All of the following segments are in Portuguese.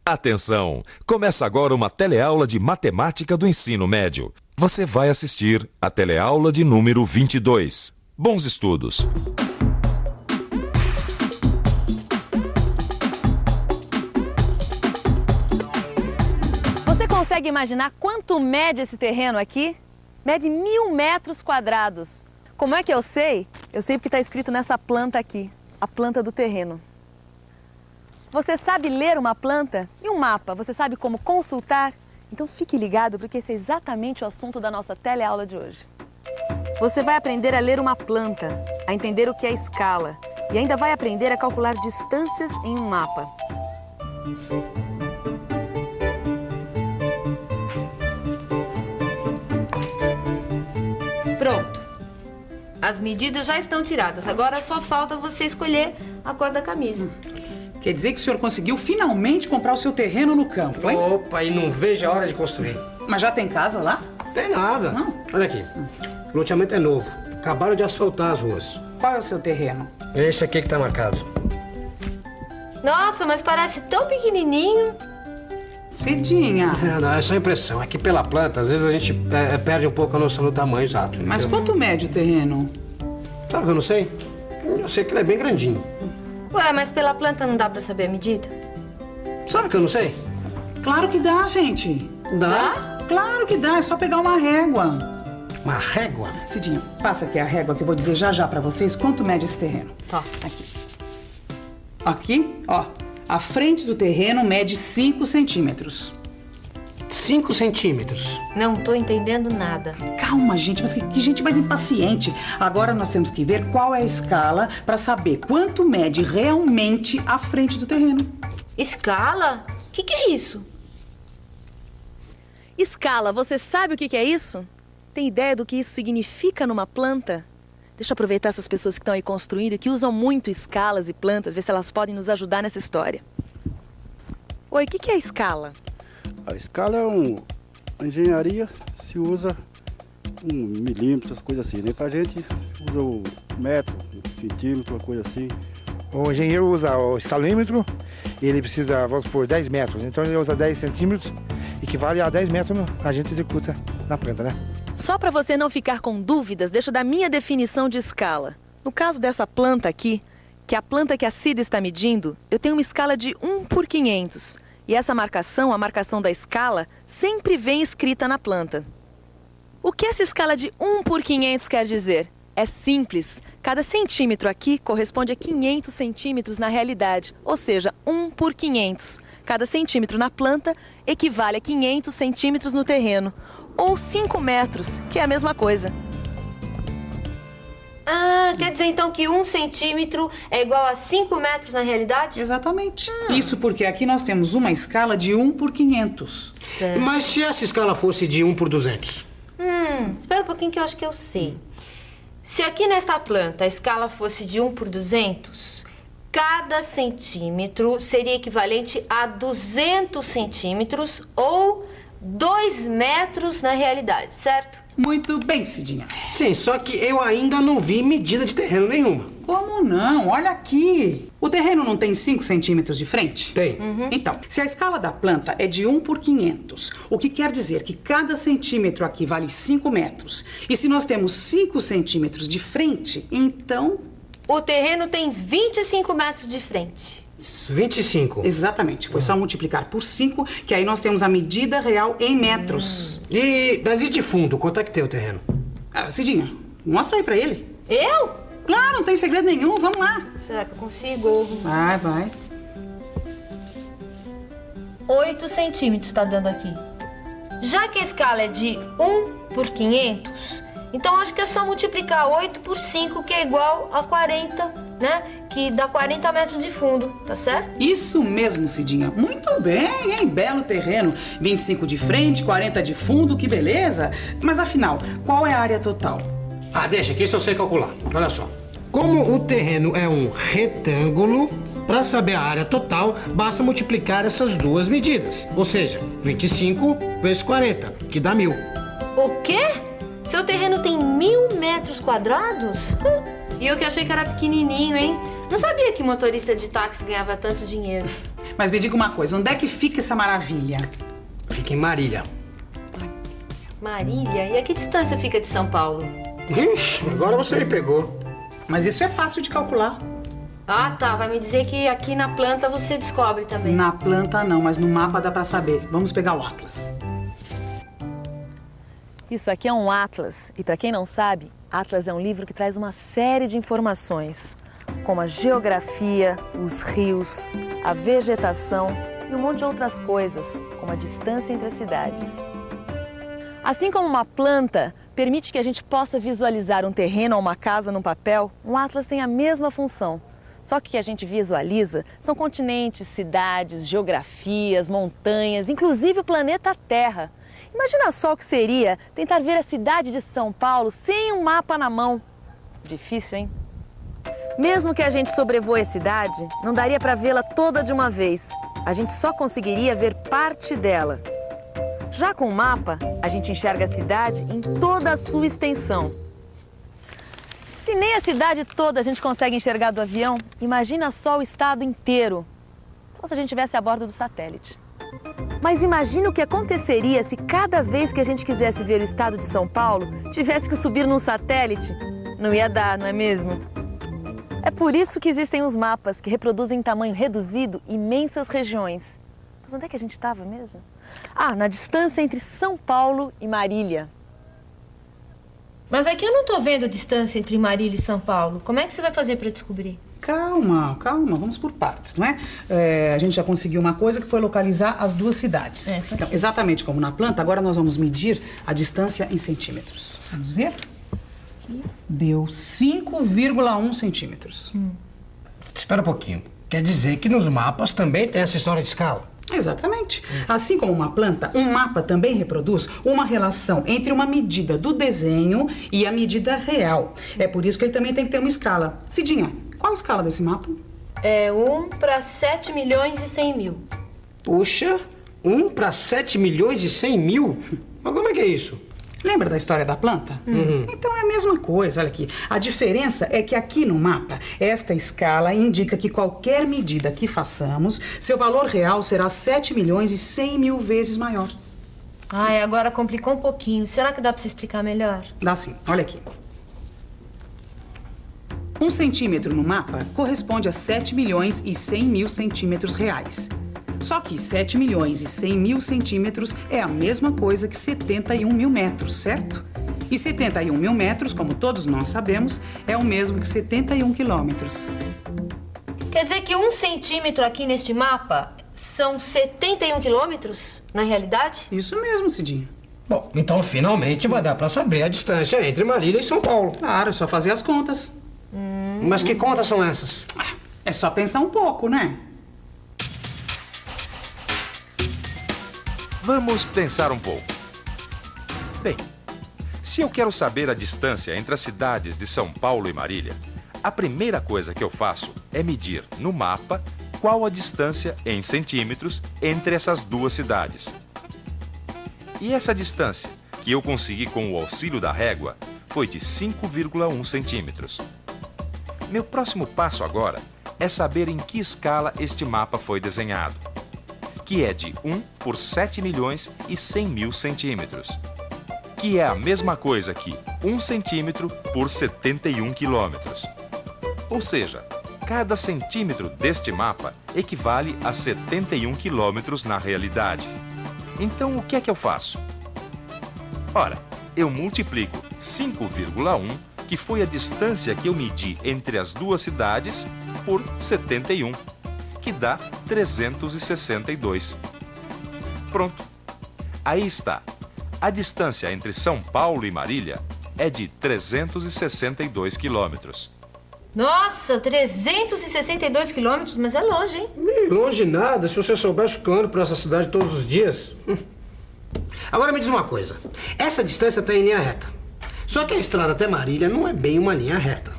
Atenção! Começa agora uma teleaula de matemática do ensino médio. Você vai assistir a teleaula de número 22. Bons estudos! Você consegue imaginar quanto mede esse terreno aqui? Mede 1000 metros quadrados. Como é que eu sei? Eu sei porque está escrito nessa planta aqui, a planta do terreno. Você sabe ler uma planta e um mapa? Você sabe como consultar? Então fique ligado, porque esse é exatamente o assunto da nossa teleaula de hoje. Você vai aprender a ler uma planta, a entender o que é escala e ainda vai aprender a calcular distâncias em um mapa. Pronto. As medidas já estão tiradas. Agora só falta você escolher a cor da camisa. Quer dizer que o senhor conseguiu finalmente comprar o seu terreno no campo, hein? Opa, e não vejo a hora de construir. Mas já tem casa lá? Tem nada. Não. Olha aqui. O loteamento é novo. Acabaram de asfaltar as ruas. Qual é o seu terreno? Esse aqui que tá marcado. Nossa, mas parece tão pequenininho. Cidinha. Não, é só impressão. Aqui pela planta, às vezes a gente perde um pouco a noção do tamanho exato. Mas entendeu? quanto mede o terreno? Sabe que eu não sei? Eu sei que ele é bem grandinho. Ué, mas pela planta não dá pra saber a medida? Sabe que eu não sei? Claro que dá, gente. Dá? Claro que dá, é só pegar uma régua. Uma régua? Cidinha, passa aqui a régua que eu vou dizer já pra vocês quanto mede esse terreno. Tá. Aqui. Aqui, ó. A frente do terreno mede 5 centímetros. 5 centímetros. Não tô entendendo nada. Calma, gente, mas que gente mais impaciente. Agora nós temos que ver qual é a escala para saber quanto mede realmente a frente do terreno. Escala? O que é isso? Escala, você sabe o que é isso? Tem ideia do que isso significa numa planta? Deixa eu aproveitar essas pessoas que estão aí construindo e que usam muito escalas e plantas, ver se elas podem nos ajudar nessa história. Oi, o que é escala? A escala é uma engenharia, se usa milímetro, essas coisas assim, né? Pra gente usa o metro, centímetro, uma coisa assim. O engenheiro usa o escalímetro, ele precisa, vamos supor, 10 metros. Então ele usa 10 centímetros, equivale a 10 metros, a gente executa na planta, né? Só para você não ficar com dúvidas, deixa eu dar minha definição de escala. No caso dessa planta aqui, que é a planta que a Cida está medindo, eu tenho uma escala de 1 por 500. E essa marcação, a marcação da escala, sempre vem escrita na planta. O que essa escala de 1 por 500 quer dizer? É simples. Cada centímetro aqui corresponde a 500 centímetros na realidade, ou seja, 1 por 500. Cada centímetro na planta equivale a 500 centímetros no terreno, ou 5 metros, que é a mesma coisa. Ah, quer dizer então que 1 centímetro é igual a 5 metros na realidade? Exatamente. Isso porque aqui nós temos uma escala de 1 por 500. Certo. Mas se essa escala fosse de 1 por 200? Espera um pouquinho que eu acho que eu sei. Se aqui nesta planta a escala fosse de 1 por 200, cada centímetro seria equivalente a 200 centímetros ou 2 metros na realidade, certo? Muito bem, Cidinha. Sim, só que eu ainda não vi medida de terreno nenhuma. Como não? Olha aqui. O terreno não tem 5 centímetros de frente? Tem. Então, se a escala da planta é de 1 por 500, o que quer dizer que cada centímetro aqui vale 5 metros. E se nós temos 5 centímetros de frente, então... O terreno tem 25 metros de frente. 25. Exatamente. Foi só multiplicar por 5, que aí nós temos a medida real em metros. Mas e de fundo, quanto é que tem o terreno? Cidinha, mostra aí pra ele. Eu? Claro, não tem segredo nenhum. Vamos lá. Será que eu consigo? Vai. 8 centímetros tá dando aqui. Já que a escala é de 1 por 500, então acho que é só multiplicar 8 por 5, que é igual a 40, né? Que dá 40 metros de fundo, tá certo? Isso mesmo, Cidinha. Muito bem, hein? Belo terreno. 25 de frente, 40 de fundo, que beleza. Mas afinal, qual é a área total? Deixa que isso eu sei calcular. Olha só. Como o terreno é um retângulo, para saber a área total, basta multiplicar essas duas medidas. Ou seja, 25 vezes 40, que dá 1000. O quê? Seu terreno tem 1000 metros quadrados? E eu que achei que era pequenininho, hein? Não sabia que motorista de táxi ganhava tanto dinheiro. Mas me diga uma coisa, onde é que fica essa maravilha? Fica em Marília. Marília? E a que distância fica de São Paulo? Ixi, agora você me pegou. Mas isso é fácil de calcular. Ah, tá. Vai me dizer que aqui na planta você descobre também. Na planta não, mas no mapa dá pra saber. Vamos pegar o atlas. Isso aqui é um atlas. E para quem não sabe, atlas é um livro que traz uma série de informações, como a geografia, os rios, a vegetação e um monte de outras coisas, como a distância entre as cidades. Assim como uma planta permite que a gente possa visualizar um terreno ou uma casa no papel, um atlas tem a mesma função. Só que o que a gente visualiza são continentes, cidades, geografias, montanhas, inclusive o planeta Terra. Imagina só o que seria tentar ver a cidade de São Paulo sem um mapa na mão. Difícil, hein? Mesmo que a gente sobrevoe a cidade, não daria para vê-la toda de uma vez. A gente só conseguiria ver parte dela. Já com o mapa, a gente enxerga a cidade em toda a sua extensão. Se nem a cidade toda a gente consegue enxergar do avião, imagina só o estado inteiro. Só se a gente estivesse a bordo do satélite. Mas imagina o que aconteceria se cada vez que a gente quisesse ver o estado de São Paulo, tivesse que subir num satélite. Não ia dar, não é mesmo? É por isso que existem os mapas, que reproduzem em tamanho reduzido imensas regiões. Mas onde é que a gente estava mesmo? Ah, na distância entre São Paulo e Marília. Mas aqui eu não tô vendo a distância entre Marília e São Paulo. Como é que você vai fazer para descobrir? Calma, vamos por partes, não é? A gente já conseguiu uma coisa que foi localizar as duas cidades. Então, exatamente como na planta, agora nós vamos medir a distância em centímetros. Vamos ver? Deu 5,1 centímetros. Espera um pouquinho. Quer dizer que nos mapas também tem essa história de escala? Exatamente. Assim como uma planta, um mapa também reproduz uma relação entre uma medida do desenho e a medida real. É por isso que ele também tem que ter uma escala. Cidinha, qual a escala desse mapa? É 1 para 7 milhões e 100 mil. Puxa, 1 para 7 milhões e 100 mil? Mas como é que é isso? Lembra da história da planta? Então é a mesma coisa, olha aqui. A diferença é que aqui no mapa, esta escala indica que qualquer medida que façamos, seu valor real será 7 milhões e 100 mil vezes maior. Ai, agora complicou um pouquinho. Será que dá para você explicar melhor? Dá sim, olha aqui. 1 centímetro no mapa corresponde a 7 milhões e 100 mil centímetros reais. Só que 7 milhões e 100 mil centímetros é a mesma coisa que 71 mil metros, certo? E 71 mil metros, como todos nós sabemos, é o mesmo que 71 quilômetros. Quer dizer que 1 centímetro aqui neste mapa são 71 quilômetros, na realidade? Isso mesmo, Cidinha. Bom, então finalmente vai dar para saber a distância entre Marília e São Paulo. Claro, é só fazer as contas. Mas que contas são essas? É só pensar um pouco, né? Vamos pensar um pouco. Bem, se eu quero saber a distância entre as cidades de São Paulo e Marília, a primeira coisa que eu faço é medir no mapa qual a distância em centímetros entre essas duas cidades. E essa distância, que eu consegui com o auxílio da régua, foi de 5,1 centímetros. Meu próximo passo agora é saber em que escala este mapa foi desenhado, que é de 1 por 7 milhões e 100 mil centímetros, que é a mesma coisa que 1 centímetro por 71 quilômetros. Ou seja, cada centímetro deste mapa equivale a 71 quilômetros na realidade. Então, o que é que eu faço? Ora, eu multiplico 5,1, que foi a distância que eu medi entre as duas cidades, por 71, que dá 362. Pronto. Aí está. A distância entre São Paulo e Marília é de 362 quilômetros. Nossa, 362 quilômetros, mas é longe, hein? Longe nada, se você soubesse que eu ando por essa cidade todos os dias. Agora me diz uma coisa. Essa distância está em linha reta. Só que a estrada até Marília não é bem uma linha reta.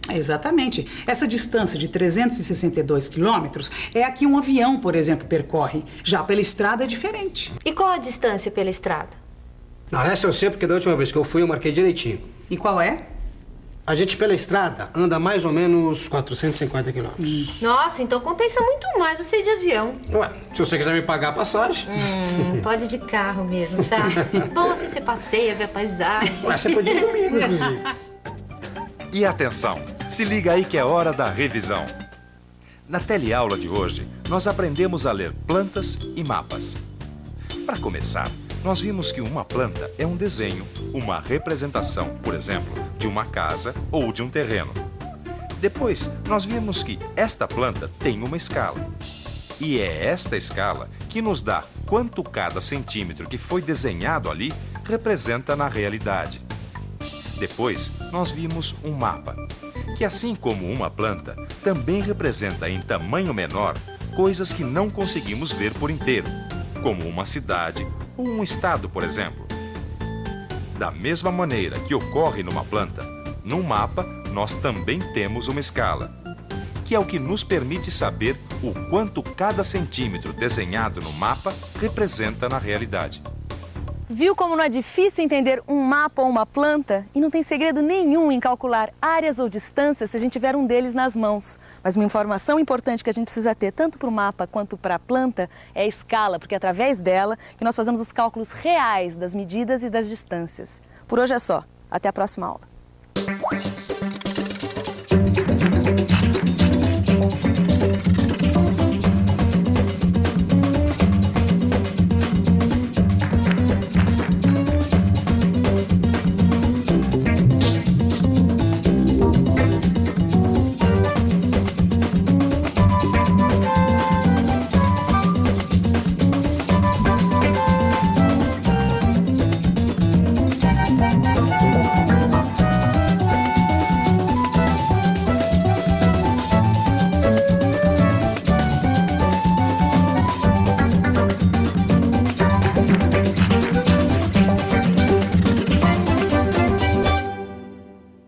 Exatamente. Essa distância de 362 quilômetros é a que um avião, por exemplo, percorre. Já pela estrada é diferente. E qual a distância pela estrada? Não, essa eu sei porque da última vez que eu fui eu marquei direitinho. E qual é? A gente, pela estrada, anda mais ou menos 450 quilômetros. Nossa, então compensa muito mais você ir de avião. Ué, se você quiser me pagar a passagem... Pode ir de carro mesmo, tá? Bom assim você passeia, vê a paisagem. Ué, você podia ir comigo, inclusive. E atenção, se liga aí que é hora da revisão. Na teleaula de hoje, nós aprendemos a ler plantas e mapas. Para começar, nós vimos que uma planta é um desenho, uma representação, por exemplo, de uma casa ou de um terreno. Depois, nós vimos que esta planta tem uma escala. E é esta escala que nos dá quanto cada centímetro que foi desenhado ali representa na realidade. Depois, nós vimos um mapa, que assim como uma planta, também representa em tamanho menor coisas que não conseguimos ver por inteiro, como uma cidade ou um estado, por exemplo. Da mesma maneira que ocorre numa planta, num mapa nós também temos uma escala, que é o que nos permite saber o quanto cada centímetro desenhado no mapa representa na realidade. Viu como não é difícil entender um mapa ou uma planta? E não tem segredo nenhum em calcular áreas ou distâncias se a gente tiver um deles nas mãos. Mas uma informação importante que a gente precisa ter, tanto para o mapa quanto para a planta, é a escala, porque é através dela que nós fazemos os cálculos reais das medidas e das distâncias. Por hoje é só. Até a próxima aula.